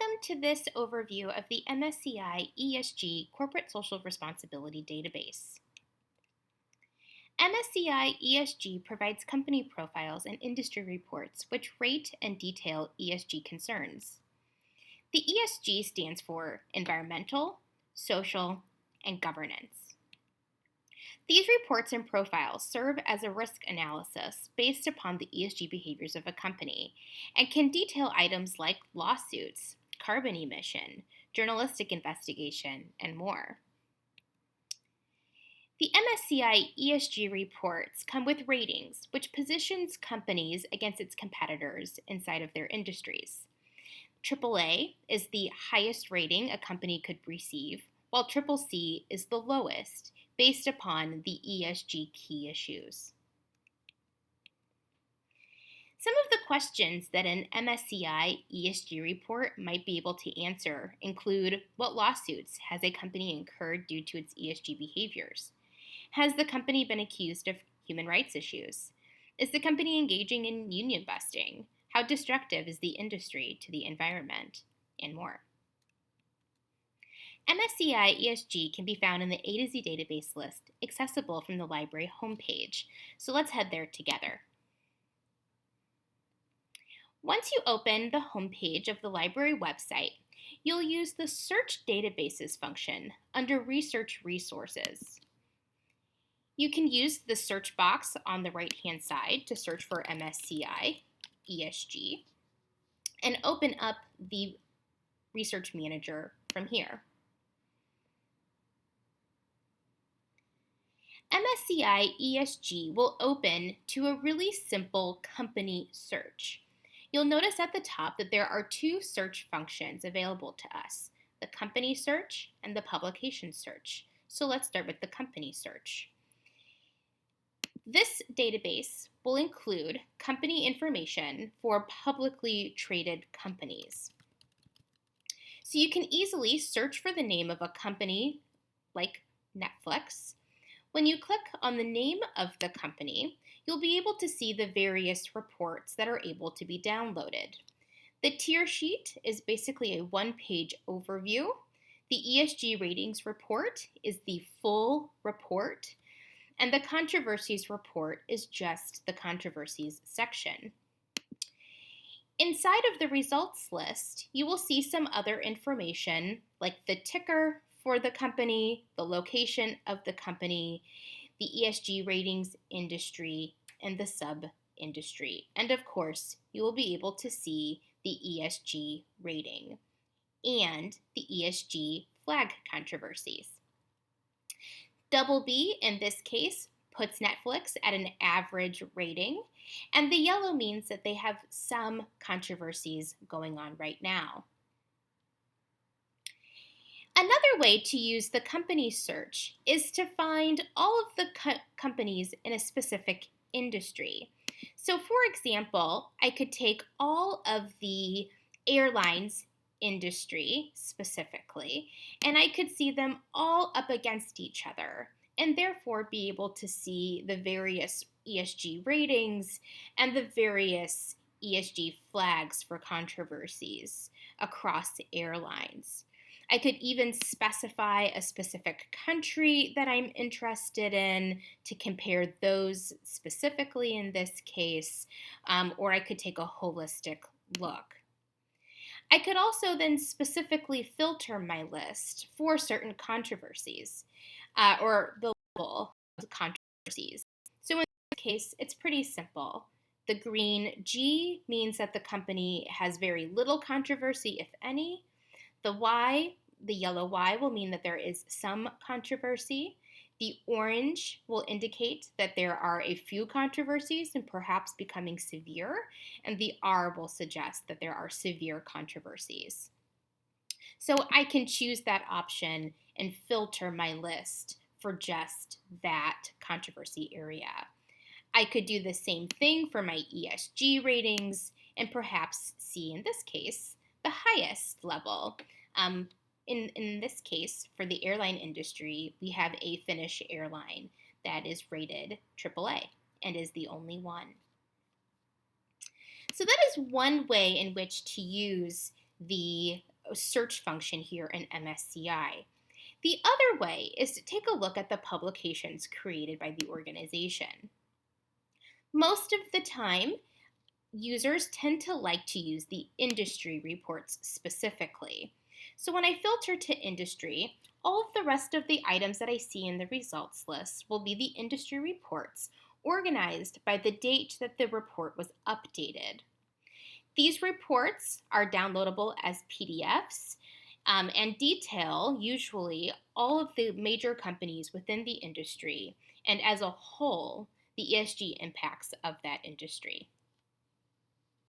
Welcome to this overview of the MSCI ESG Corporate Social Responsibility Database. MSCI ESG provides company profiles and industry reports which rate and detail ESG concerns. The ESG stands for Environmental, Social, and Governance. These reports and profiles serve as a risk analysis based upon the ESG behaviors of a company and can detail items like lawsuits, carbon emission, journalistic investigation, and more. The MSCI ESG reports come with ratings, which positions companies against its competitors inside of their industries. AAA is the highest rating a company could receive, while CCC is the lowest, based upon the ESG key issues. Some of the questions that an MSCI ESG report might be able to answer include: what lawsuits has a company incurred due to its ESG behaviors? Has the company been accused of human rights issues? Is the company engaging in union busting? How destructive is the industry to the environment? And more. MSCI ESG can be found in the A to Z database list, accessible from the library homepage. So let's head there together. Once you open the homepage of the library website, you'll use the Search Databases function under Research Resources. You can use the search box on the right-hand side to search for MSCI ESG and open up the Research Manager from here. MSCI ESG will open to a really simple company search. You'll notice at the top that there are two search functions available to us, the company search and the publication search. So let's start with the company search. This database will include company information for publicly traded companies. So you can easily search for the name of a company like Netflix. When you click on the name of the company, you'll be able to see the various reports that are able to be downloaded. The tier sheet is basically a one-page overview. The ESG ratings report is the full report, and the controversies report is just the controversies section. Inside of the results list, you will see some other information like the ticker for the company, the location of the company, the ESG ratings industry, and the sub-industry. And of course, you will be able to see the ESG rating and the ESG flag controversies. Double B in this case puts Netflix at an average rating, and the yellow means that they have some controversies going on right now. Another way to use the company search is to find all of the companies in a specific industry. So for example, I could take all of the airlines industry specifically, and I could see them all up against each other, and therefore be able to see the various ESG ratings and the various ESG flags for controversies across airlines. I could even specify a specific country that I'm interested in to compare those specifically in this case, or I could take a holistic look. I could also then specifically filter my list for certain controversies or the level of controversies. So in this case, it's pretty simple. The green G means that the company has very little controversy, if any. The yellow Y will mean that there is some controversy. The orange will indicate that there are a few controversies and perhaps becoming severe, and the R will suggest that there are severe controversies. So I can choose that option and filter my list for just that controversy area. I could do the same thing for my ESG ratings and perhaps see in this case the highest level. In this case, for the airline industry, we have a Finnish airline that is rated AAA and is the only one. So that is one way in which to use the search function here in MSCI. The other way is to take a look at the publications created by the organization. Most of the time, users tend to like to use the industry reports specifically. So when I filter to industry, all of the rest of the items that I see in the results list will be the industry reports organized by the date that the report was updated. These reports are downloadable as PDFs and detail usually all of the major companies within the industry and as a whole the ESG impacts of that industry.